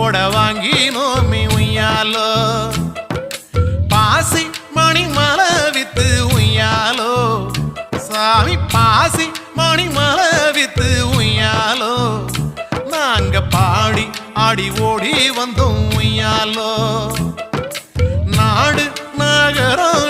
போட வாங்கி நோமி உய்யாலோ பாசி மணி மலை வித்து உய்யாலோ சாமி பாசி மணி மலை வித்து உய்யாலோ நாங்க பாடி ஆடி ஓடி வந்தோம் உய்யாலோ நாடு நகரம்